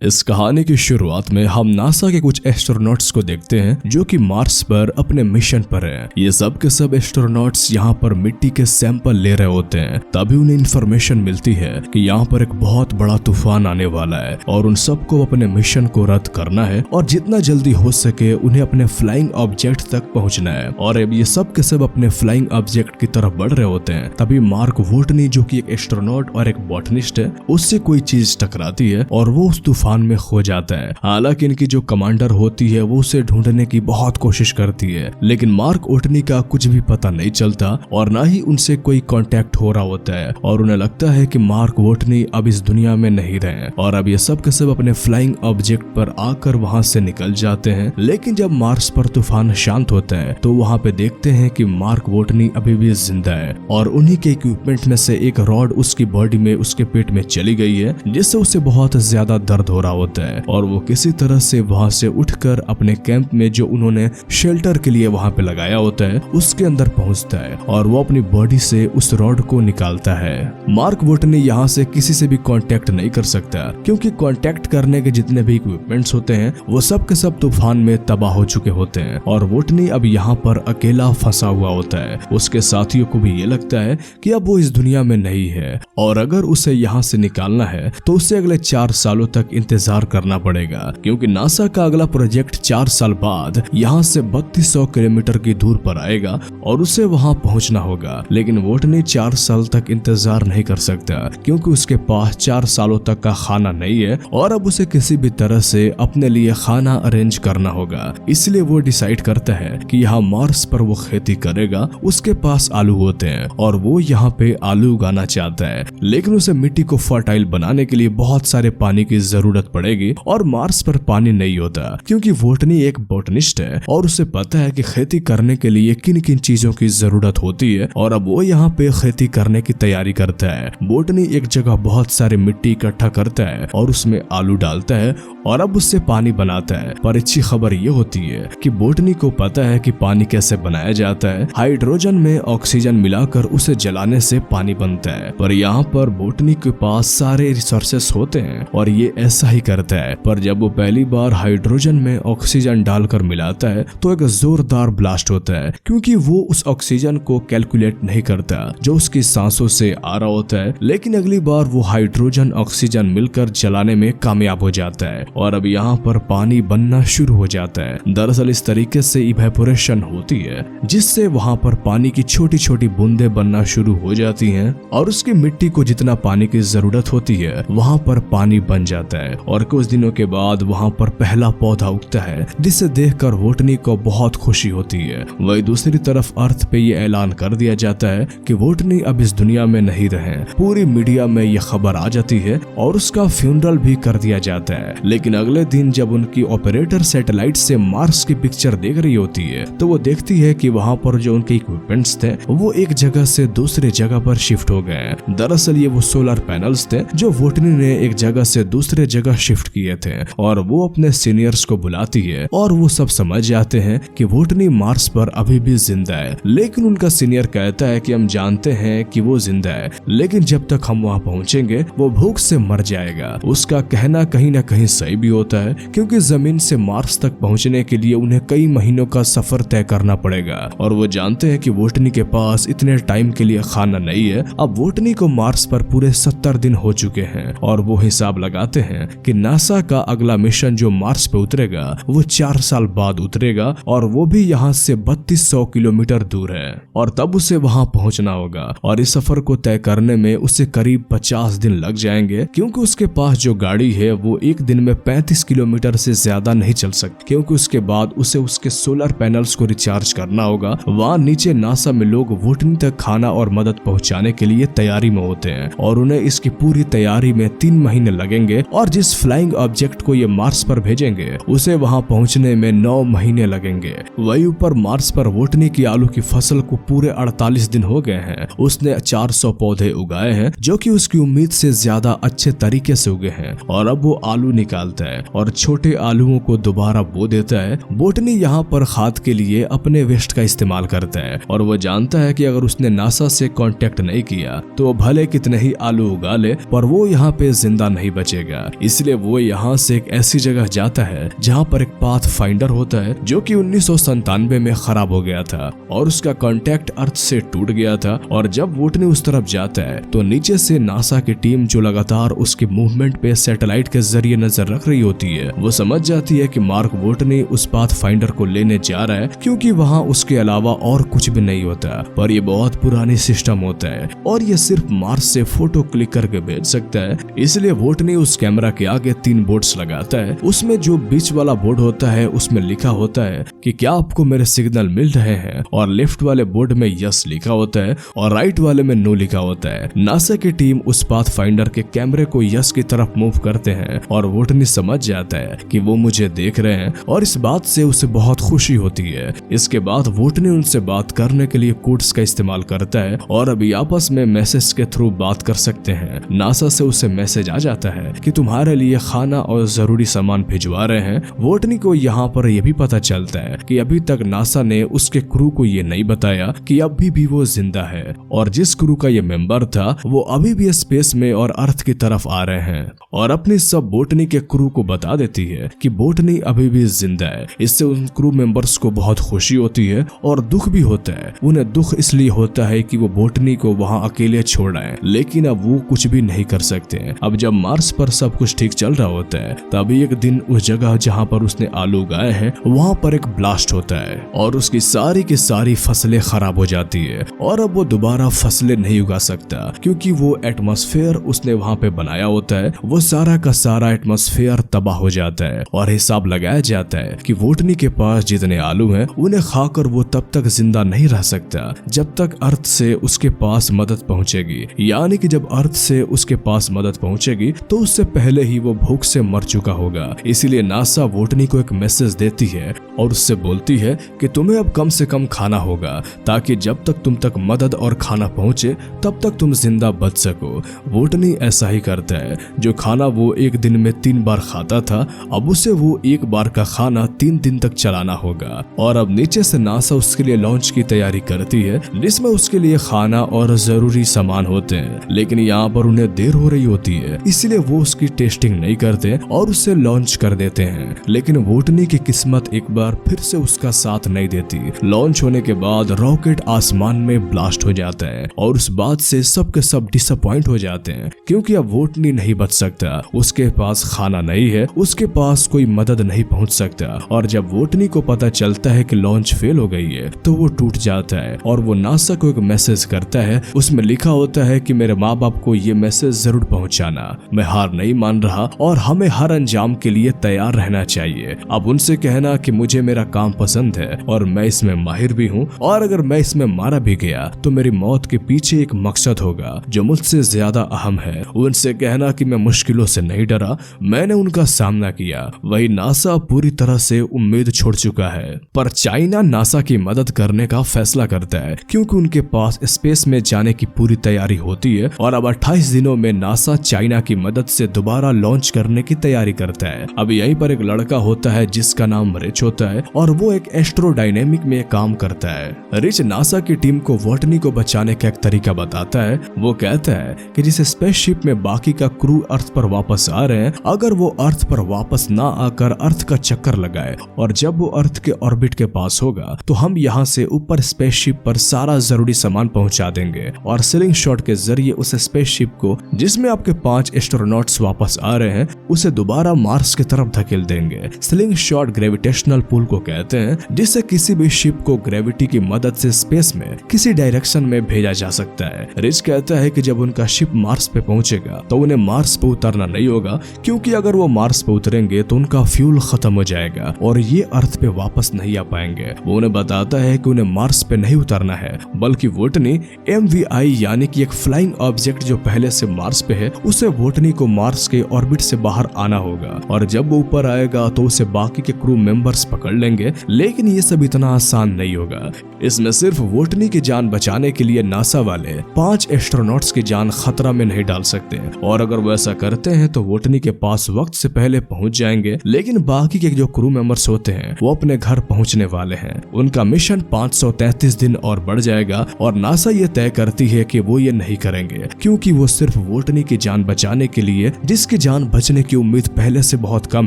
इस कहानी की शुरुआत में हम नासा के कुछ एस्ट्रोनॉट्स को देखते हैं जो कि मार्स पर अपने मिशन पर हैं। ये सब के सब एस्ट्रोनॉट्स यहाँ पर मिट्टी के सैंपल ले रहे होते हैं। तभी उन्हें इंफॉर्मेशन मिलती है कि यहाँ पर एक बहुत बड़ा तूफान आने वाला है और उन सबको अपने मिशन को रद्द करना है और जितना जल्दी हो सके उन्हें अपने फ्लाइंग ऑब्जेक्ट तक पहुंचना है। और अब ये सब के सब अपने फ्लाइंग ऑब्जेक्ट की तरफ बढ़ रहे होते हैं। तभी मार्क वोटनी जो कि एक एस्ट्रोनॉट और एक बॉटनिस्ट है, उससे कोई चीज टकराती है और वो उस तूफान में खो जाता है। हालांकि इनकी जो कमांडर होती है वो उसे ढूंढने की बहुत कोशिश करती है, लेकिन मार्क वोटनी का कुछ भी पता नहीं चलता और ना ही उनसे कोई कांटेक्ट हो रहा होता है और उन्हें लगता है कि मार्क वोटनी अब इस दुनिया में नहीं रहे। और अब ये सब के सब अपने फ्लाइंग ऑब्जेक्ट पर आकर वहां से निकल जाते हैं। लेकिन जब मार्स पर तूफान शांत होता है तो वहां पे देखते हैं कि मार्क वोटनी अभी भी जिंदा है और उन्हीं के इक्विपमेंट में से एक रॉड उसकी बॉडी में, उसके पेट में चली गई है, जिससे उसे बहुत ज्यादा दर्द हो रहा होता है। और वो किसी तरह से वहां से उठकर अपने कैंप में जो उन्होंने शेल्टर के लिए वहां पे लगाया होता है उसके अंदर पहुंचता है और वो अपनी बॉडी से उस रॉड को निकालता है। मार्क वोटनी यहाँ से किसी से भी कांटेक्ट नहीं कर सकता क्योंकि कांटेक्ट करने के जितने भी इक्विपमेंट्स होते हैं वो सब के सब तूफान में तबाह हो चुके होते हैं और वोटनी अब यहाँ पर अकेला फंसा हुआ होता है। उसके साथियों को भी ये लगता है कि अब वो इस दुनिया में नहीं है और अगर उसे यहाँ से निकालना है तो उसे अगले 4 सालों तक इंतजार करना पड़ेगा क्योंकि नासा का अगला प्रोजेक्ट 4 साल बाद यहाँ से 3200 किलोमीटर की दूर पर आएगा और उसे वहाँ पहुँचना होगा। लेकिन वोटनी 4 साल तक इंतजार नहीं कर सकता क्योंकि उसके पास 4 सालों तक का खाना नहीं है और अब उसे किसी भी तरह से अपने लिए खाना अरेंज करना होगा। इसलिए वो डिसाइड करता है कि यहाँ मार्स पर वो खेती करेगा। उसके पास आलू होते हैं और वो यहाँ पे आलू उगाना चाहता है, लेकिन उसे मिट्टी को फर्टाइल बनाने के लिए बहुत सारे पानी की जरूरत पड़ेगी और मार्स पर पानी नहीं होता क्योंकि वोटनी एक बॉटनिस्ट है और उसे पता है कि खेती करने के लिए किन किन चीजों की जरूरत होती है। और अब वो यहाँ पे खेती करने की तैयारी करता है। वोटनी एक जगह बहुत सारे मिट्टी इकट्ठा करता है और उसमें आलू डालता है और अब उससे पानी बनाता है। पर अच्छी खबर ये होती है कि वोटनी को पता है कि पानी कैसे बनाया जाता है। हाइड्रोजन में ऑक्सीजन मिलाकर उसे जलाने से पानी बनता है। पर यहाँ पर वोटनी के पास सारे रिसोर्सेस होते हैं और ये ऐसा ही करता है। पर जब वो पहली बार हाइड्रोजन में ऑक्सीजन डालकर मिलाता है तो एक जोरदार ब्लास्ट होता है क्योंकि वो उस ऑक्सीजन को कैलकुलेट नहीं करता जो उसकी सांसों से आ रहा होता है। लेकिन अगली बार वो हाइड्रोजन ऑक्सीजन मिलकर जलाने में कामयाब हो जाता है और अब यहाँ पर पानी बनना शुरू हो जाता है। दरअसल इस तरीके से इवेपोरेशन होती है जिससे वहाँ पर पानी की छोटी छोटी बूंदें बनना शुरू हो जाती हैं और उसकी मिट्टी को जितना पानी की जरूरत होती है वहाँ पर पानी बन जाता है। और कुछ दिनों के बाद वहाँ पर पहला पौधा उगता है जिसे देखकर वोटनी को बहुत खुशी होती है। वही दूसरी तरफ अर्थ पे ये ऐलान कर दिया जाता है कि वोटनी अब इस दुनिया में नहीं रहे। पूरी मीडिया में ये खबर आ जाती है और उसका फ्यूनरल भी कर दिया जाता है। लेकिन अगले दिन जब उनकी ऑपरेटर सैटेलाइट से मार्स की पिक्चर देख रही होती है तो वो देखती है कि वहाँ पर जो उनके इक्विपमेंट्स थे वो एक जगह से दूसरी जगह पर शिफ्ट हो गए। दरअसल ये वो सोलर पैनल्स थे जो वोटनी ने एक जगह से दूसरे जगह शिफ्ट किए थे और वो अपने सीनियर्स को बुलाती है और वो सब समझ जाते हैं कि वोटनी मार्स पर अभी भी जिंदा है। लेकिन उनका सीनियर कहता है कि हम जानते हैं कि वो जिंदा है, लेकिन जब तक हम वहाँ पहुँचेंगे वो भूख से मर जाएगा। उसका कहना कहीं ना कहीं सही भी होता है क्योंकि जमीन से मार्स तक पहुँचने के लिए उन्हें कई महीनों का सफर तय करना पड़ेगा और वो जानते हैं कि वोटनी के पास इतने टाइम के लिए खाना नहीं है। अब वोटनी को मार्स पर पूरे 70 दिन हो चुके हैं और वो हिसाब लगाते हैं कि नासा का अगला मिशन जो मार्स पे उतरेगा वो 4 साल बाद उतरेगा और वो भी यहाँ से 3200 किलोमीटर दूर है और तब उसे वहाँ पहुँचना होगा। और इस सफर को तय करने में उसे करीब 50 दिन लग जाएंगे क्योंकि उसके पास जो गाड़ी है वो एक दिन में 35 किलोमीटर से ज्यादा नहीं चल सकती क्योंकि उसके बाद उसे उसके सोलर पैनल्स को रिचार्ज करना होगा। वहाँ नीचे नासा में लोग वोटनी तक खाना और मदद पहुँचाने के लिए तैयारी में होते हैं और उन्हें इसकी पूरी तैयारी में 3 महीने लगेंगे और जिस फ्लाइंग ऑब्जेक्ट को ये मार्स पर भेजेंगे उसे वहां पहुंचने में 9 महीने लगेंगे। वही ऊपर मार्स पर वोटनी की आलू की फसल को पूरे 48 दिन हो गए हैं। उसने 400 पौधे उगाए हैं जो कि उसकी उम्मीद से ज्यादा अच्छे तरीके से उगे हैं और अब वो आलू निकालता है और छोटे आलूओं को दोबारा बो देता है। वोटनी यहाँ पर खाद के लिए अपने वेस्ट का इस्तेमाल करता है और वो जानता है कि अगर उसने नासा से कांटेक्ट नहीं किया तो भले कितने ही आलू उगा ले पर वो यहाँ पे जिंदा नहीं बचेगा। इसलिए वो यहाँ से एक ऐसी जगह जाता है जहाँ पर एक पाथ फाइंडर होता है जो कि 1997 में खराब हो गया था और उसका कांटेक्ट अर्थ से टूट गया था। और जब वोटनी उस तरफ जाता है तो नीचे से नासा की टीम जो लगातार उसके मूवमेंट पे सैटेलाइट के जरिए नजर रख रही होती है, वो समझ जाती है कि मार्क वोटनी उस पाथ फाइंडर को लेने जा रहा है, क्योंकि वहाँ उसके अलावा और कुछ भी नहीं होता। पर ये बहुत पुरानी सिस्टम होता है और ये सिर्फ मार्स से फोटो क्लिक करके भेज सकता है। इसलिए वोटनी उस कैमरा के आगे 3 बोर्ड्स लगाता है। उसमें जो बीच वाला बोर्ड होता है उसमें लिखा होता है कि क्या आपको मेरे सिग्नल मिल रहे हैं, और लेफ्ट वाले बोर्ड में यस लिखा होता है और राइट वाले में नो लिखा होता है। नासा की टीम उस पाथ फाइंडर के कैमरे को यस की तरफ मूव करते हैं और वोटनी समझ जाता है कि वो मुझे देख रहे हैं और इस बात से उसे बहुत खुशी होती है। इसके बाद वोटनी उनसे बात करने के लिए कोड्स का इस्तेमाल करता है और अभी आपस में मैसेज के थ्रू बात कर सकते हैं। नासा से उसे मैसेज आ जाता है कि तुम्हारे लिए खाना और जरूरी सामान भिजवा रहे हैं। वोटनी को यहाँ पर यह भी पता चलता है कि अभी तक नासा ने उसके क्रू को ये नहीं बताया कि अभी भी वो जिंदा है और जिस क्रू का ये मेंबर था वो अभी भी स्पेस में और अर्थ की तरफ आ रहे हैं, और अपनी सब बोटनी के क्रू को बता देती है कि बोटनी अभी भी जिंदा है। इससे उन क्रू मेंबर्स को बहुत खुशी होती है और दुख भी होता है। उन्हें दुख इसलिए होता है कि वो बोटनी को वहाँ अकेले छोड़ आए, लेकिन अब वो कुछ भी नहीं कर सकते। अब जब मार्स पर सब कुछ ठीक चल रहा होता है तभी एक दिन उस जगह जहाँ पर उसने आलू उगाए हैं वहाँ पर एक ब्लास्ट होता है और उसकी सारी की सारी फसलें खराब हो जाती है और अब वो दोबारा फसलें नहीं उगा सकता, क्योंकि वो एटमॉस्फेयर उसने वहाँ पे बनाया होता है वो सारा का सारा एटमॉस्फेयर तबाह हो जाता है। और हिसाब लगाया जाता है कि वोटनी के पास जितने आलू हैं उन्हें खाकर वो तब तक जिंदा नहीं रह सकता जब तक अर्थ से उसके पास मदद पहुंचेगी, यानी कि जब अर्थ से उसके पास मदद पहुंचेगी तो उससे पहले ही वो भूख से मर चुका होगा। इसीलिए नासा वोटनी को एक मैसेज देती है और उससे बोलती है कि तुम्हें अब कम से कम खाना होगा ताकि जब तक तुम तक मदद और खाना पहुंचे तब तक तुम जिंदा बच सको। वोटनी ऐसा ही करता है। जो खाना वो एक दिन में 3 बार खाता था अब उसे वो एक बार का खाना 3 दिन तक चलाना होगा। और अब नीचे से नासा उसके लिए लॉन्च की तैयारी करती है जिसमें उसके लिए खाना और जरूरी सामान होते हैं, लेकिन यहाँ पर उन्हें देर हो रही होती है इसलिए वो उसकी टेस्टिंग नहीं करते और उसे लॉन्च कर देते हैं। लेकिन वोटनी की किस्मत एक बार फिर से उसका साथ नहीं देती। लॉन्च होने के बाद रॉकेट आसमान में ब्लास्ट हो जाता है और उस बात से सबके सब डिसअपॉइंट हो जाते हैं, क्योंकि अब वोटनी नहीं बच सकता। उसके पास खाना नहीं है, उसके पास कोई मदद नहीं पहुंच सकता। और जब वोटनी को पता चलता है कि लॉन्च फेल हो गई है तो वो टूट जाता है और वो नासा को एक मैसेज करता है। उसमें लिखा होता है कि मेरे माँ बाप को ये मैसेज जरूर पहुंचाना, मैं हार नहीं मान रहा और हमें हर अंजाम के लिए तैयार रहना चाहिए। अब उनसे कहना कि मुझे मेरा काम पसंद है और मैं इसमें माहिर भी हूँ, और अगर मैं इसमें मारा भी गया तो मेरी मौत के पीछे एक मकसद होगा जो मुझसे ज्यादा अहम है। उनसे कहना कि मैं मुश्किलों से नहीं डरा, मैंने उनका सामना किया। वही नासा पूरी तरह से उम्मीद छोड़ चुका है। पर चाइना नासा की मदद करने का फैसला करता है क्योंकि उनके पास स्पेस में जाने की पूरी तैयारी होती है और अब 28 दिनों में नासा चाइना की मदद से दोबारा लॉन्च करने की तैयारी करता है। अब यहीं पर एक लड़का होता है जिसका नाम रिच होता है और वो एक एस्ट्रोडायनेमिक में काम करता है। रिच नासा की टीम को वोटनी को बचाने का एक तरीका बताता है। वो कहता है कि जिस स्पेसशिप में बाकी का क्रू अर्थ पर वापस आ रहे हैं, अगर वो अर्थ पर वापस ना आकर अर्थ का चक्कर लगाए और जब वो अर्थ के ऑर्बिट के पास होगा तो हम यहाँ से ऊपर स्पेसशिप पर सारा जरूरी सामान पहुंचा देंगे और स्लिंग शॉट के जरिए उस स्पेसशिप को जिसमें आपके 5 एस्ट्रोनॉट्स वापस आ रहे हैं उसे दोबारा मार्स की तरफ धकेल देंगे। स्लिंग शॉट ग्रेविटेशनल पुल को कहते हैं जिससे किसी भी शिप को ग्रेविटी की मदद से स्पेस में किसी डायरेक्शन में भेजा जा सकता है। रिच कहता है कि जब उनका शिप मार्स पे पहुंचेगा तो उन्हें मार्स पे उतरना नहीं होगा, क्योंकि अगर वो मार्स पे उतरेंगे तो उनका फ्यूल खत्म हो जाएगा और ये अर्थ पे वापस नहीं आ पाएंगे। वो उन्हें बताता है कि उन्हें मार्स पे नहीं उतरना है बल्कि वोटनी MVI यानी कि एक फ्लाइंग ऑब्जेक्ट जो पहले से मार्स पे है उसे वोटनी को मार्स के ऑर्बिट से बाहर आना होगा और जब वो ऊपर आएगा तो उसे बाकी के क्रू मेंबर्स पकड़ लेंगे। लेकिन ये सब इतना आसान नहीं होगा। इसमें सिर्फ वोटनी की जान बचाने के लिए नासा वाले 5 एस्ट्रोनॉट्स की जान खतरा में नहीं डाल सकते और अगर वो ऐसा करते हैं तो वोटनी के पास वक्त से पहले पहुंच जाएंगे। लेकिन बाकी के जो क्रू मेंबर्स होते हैं वो अपने घर पहुंचने वाले हैं। उनका मिशन 533 दिन और बढ़ जाएगा और नासा ये तय करती है कि वो ये नहीं करेंगे क्योंकि वो सिर्फ वोटनी की जान बचाने के लिए जिसकी जिनकी जान बचने की उम्मीद पहले से बहुत कम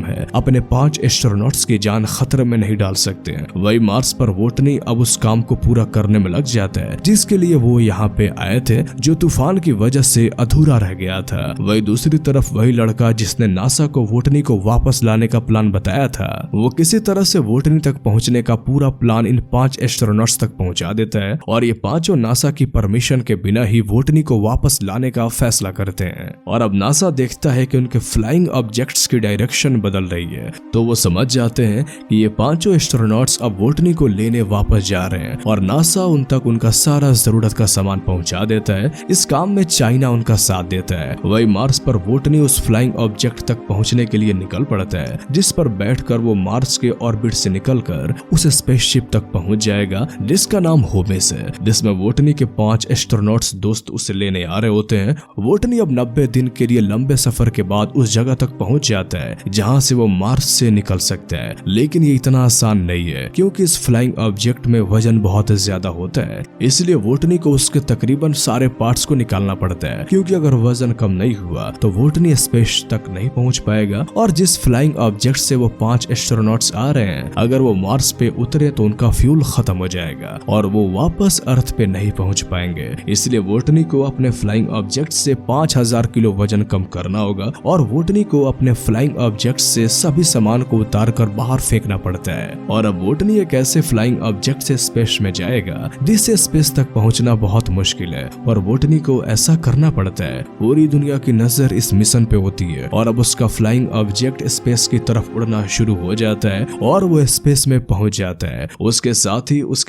है, अपने 5 एस्ट्रोनॉट्स की जान खतरे में नहीं डाल सकते हैं। वही मार्स पर वोटनी अब उस काम को पूरा करने में लग जाता है जिसके लिए वो यहाँ पे आए थे, जो तूफान की वजह से अधूरा रह गया था। वही दूसरी तरफ वही लड़का जिसने नासा को वोटनी को वापस लाने का प्लान बताया था, वो किसी तरह से वोटनी तक पहुंचने का पूरा प्लान इन 5 एस्ट्रोनॉट्स तक पहुंचा देता है और ये पांचों नासा की परमिशन के बिना ही वोटनी को वापस लाने का फैसला करते हैं। और अब नासा देखता है कि उनके फ्लाइंग ऑब्जेक्ट्स की डायरेक्शन बदल रही है, तो वो समझ जाते हैं कि ये पांचों एस्ट्रोनॉट्स अब वोटनी को लेने वापस जा रहे हैं और नासा उन तक उनका सारा जरूरत का सामान पहुंचा देता है। इस काम में चाइना उनका साथ देता है। वही मार्स पर वोटनी उस फ्लाइंग ऑब्जेक्ट तक पहुंचने के लिए निकल पड़ता है, जिस पर बैठकर वो मार्स के ऑर्बिट से निकलकर उस स्पेसशिप तक पहुंच जाएगा जिसका नाम होमेस है, जिसमें वोटनी के 5 एस्ट्रोनॉट्स दोस्त उसे लेने आ रहे होते हैं। वोटनी अब 90 दिन के लिए लंबे सफर के बाद उस जगह तक पहुंच जाता है जहां से वो मार्स से निकल सकता है, लेकिन ये इतना आसान नहीं है क्योंकि इस फ्लाइंग ऑब्जेक्ट में वजन बहुत ज्यादा होता है। इसलिए वोटनी को उसके तकरीबन सारे पार्ट्स को निकालना पड़ता है, क्योंकि अगर वजन कम नहीं हुआ तो वोटनी स्पेस तक नहीं पहुंच पाएगा। और जिस फ्लाइंग ऑब्जेक्ट से वो 5 एस्ट्रोनॉट्स आ रहे हैं, अगर वो मार्स पे उतरे तो उनका फ्यूल खत्म हो जाएगा और वो वापस अर्थ पे नहीं पहुंच पाएंगे। इसलिए वोटनी को अपने फ्लाइंग ऑब्जेक्ट से 5000 किलो वजन कम करना होगा और वोटनी को अपने फ्लाइंग ऑब्जेक्ट से सभी सामान को उतार कर बाहर फेंकना पड़ता है। और अब वोटनी एक ऐसे फ्लाइंग ऑब्जेक्ट से स्पेस में जाएगा जिससे स्पेस तक पहुंचना बहुत मुश्किल है और वोटनी को ऐसा करना पड़ता है। पूरी दुनिया की नजर इस मिशन पे होती है और अब उसका फ्लाइंग ऑब्जेक्ट स्पेस की तरफ उड़ना शुरू हो जाता है और वो स्पेस में पहुंच जाता है। उसके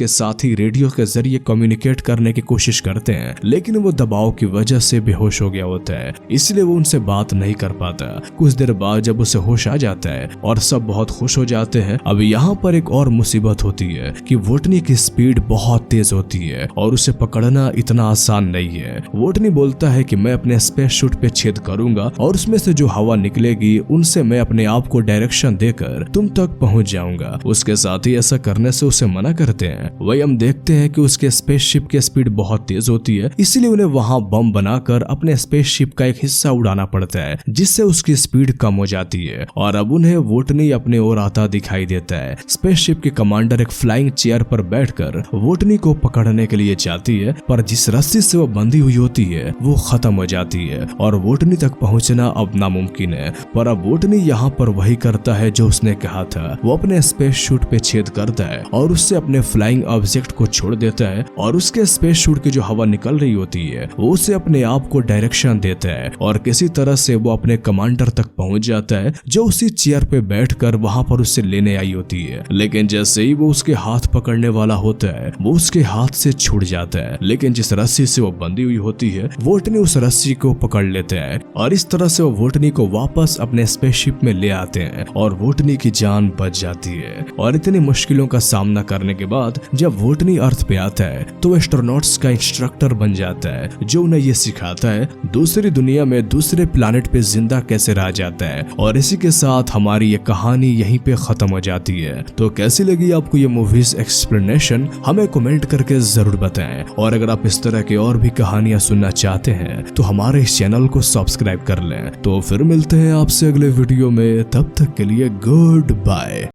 साथ ही रेडियो के जरिए कम्युनिकेट करने की कोशिश करते हैं, लेकिन वो दबाव की वजह से बेहोश हो गया होता है, इसलिए वो उनसे बात नहीं कर पाता। कुछ देर बाद जब उसे होश आ जाता है और सब बहुत खुश हो जाते हैं, अब यहाँ पर एक और मुसीबत होती है कि वोटनी की स्पीड बहुत तेज होती है और उसे पकड़ना इतना आसान नहीं है। वोटनी बोलता है कि मैं अपने स्पेस शूट पे छेद करूंगा और उसमें से जो हवा निकलेगी उनसे मैं अपने आप को डायरेक्शन देकर तुम तक पहुंच जाऊंगा। उसके साथ ही ऐसा करने से उसे मना करते हैं। वही हम देखते हैं कि उसके स्पेसशिप की स्पीड बहुत तेज होती है, इसलिए उन्हें वहां बम बनाकर अपने स्पेसशिप का एक हिस्सा उड़ाना पड़ता है, जिससे उसकी स्पीड कम हो जाती है। और अब उन्हें वोटनी अपने ओर आता दिखाई देता है। स्पेसशिप के कमांडर एक फ्लाइंग चेयर पर बैठकर वोटनी को पकड़ने के लिए जाती है, पर जिस रस्सी से वो बंधी हुई होती है वो खत्म हो जाती है और वोटनी तक पहुंचना अब नामुमकिन है। पर अब वोटनी यहाँ पर वही करता है जो उसने कहा था। वो अपने स्पेस शूट पे छेद करता है और उससे अपने फ्लाइंग ऑब्जेक्ट को छोड़ देता है और उसके स्पेस शूट की जो हवा निकल रही होती है वो उसे अपने आप को डायरेक्शन देता है और किसी तरह से वो अपने कमांडर तक पहुंच जाता है, जो उसी चेयर पे बैठकर वहां पर उससे लेने आई होती है। लेकिन जैसे ही वो उसके हाथ पकड़ने वाला होता है वो उसके हाथ से छूट जाता है, लेकिन जिस रस्सी से वो बंधी हुई होती है वोटनी उस रस्सी को पकड़ लेते हैं और इस तरह से वो वोटनी को वापस अपने स्पेसशिप में ले आते हैं और वोटनी की जान बच जाती है। और इतनी मुश्किलों का सामना करने के बाद जब वोटनी अर्थ पे आता है तो एस्ट्रोनॉट्स का इंस्ट्रक्टर बन जाता है, जो उन्हें ये सिखाता है दूसरी दुनिया में दूसरे प्लैनेट पे जिंदा कैसे रहा जाता है। और इसी के साथ हमारी ये कहानी यहीं पे खत्म हो जाती है। तो कैसी लगी आपको ये मूवीज एक्सप्लेनेशन, हमें कमेंट करके जरूर बताएं। और अगर आप इस तरह की और भी कहानियां सुनना चाहते हैं तो हमारे इस चैनल को सब्सक्राइब कर लें। तो फिर मिलते हैं आपसे अगले वीडियो में, तब तक के लिए गुड बाय।